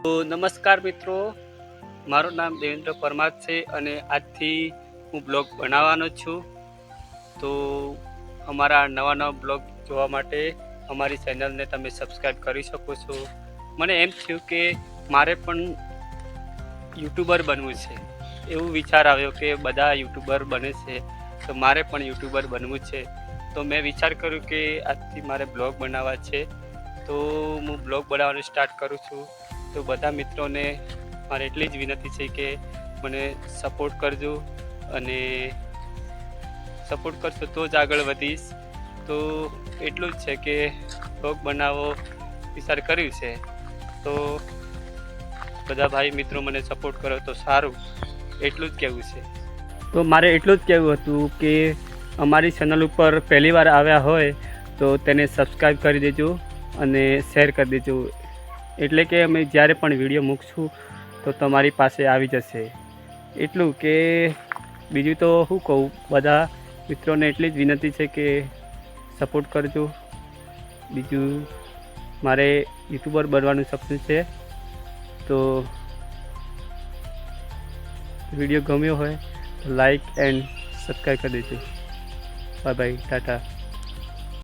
તો નમસ્કાર મિત્રો, મારું નામ દેવેન્દ્ર પરમાર છે અને આજથી હું બ્લોગ બનાવવાનો છું. તો અમારા નવા બ્લોગ જોવા માટે અમારી ચેનલને તમે સબસ્ક્રાઈબ કરી શકો છો. મને એમ થયું કે મારે પણ યુટ્યુબર બનવું છે. એવું વિચાર આવ્યો કે બધા યુટ્યુબર બને છે, તો મારે પણ યુટ્યુબર બનવું છે. તો મેં વિચાર કર્યું કે આજથી મારે બ્લોગ બનાવવા છે, તો હું બ્લોગ બનાવવાનું સ્ટાર્ટ કરું છું. તો બધા મિત્રોને મારે એટલી જ વિનંતી છે કે મને સપોર્ટ કરજો, અને સપોર્ટ કરશો તો જ આગળ વધીશ. તો એટલું જ છે કે બ્લોગ બનાવવો વિચાર કર્યું છે, તો બધા ભાઈ મિત્રો મને સપોર્ટ કરો તો સારું, એટલું જ કહેવું છે. તો મારે એટલું જ કહેવું હતું કે અમારી ચેનલ ઉપર પહેલી વાર આવ્યા હોય તો તેને સબસ્ક્રાઈબ કરી દેજો અને શેર કરી દેજો, એટલે કે અમે જ્યારે પણ વિડીયો મૂકશું તો તમારી પાસે આવી જશે. એટલું કે બીજું તો શું કહું, બધા મિત્રોને એટલી જ વિનંતી છે કે સપોર્ટ કરજો. બીજું મારે યુટ્યુબર બનવાનું સપનું છે. તો વિડીયો ગમ્યો હોય તો લાઈક એન્ડ સબસ્ક્રાઈબ કરી દેજો. Bye bye, Tata.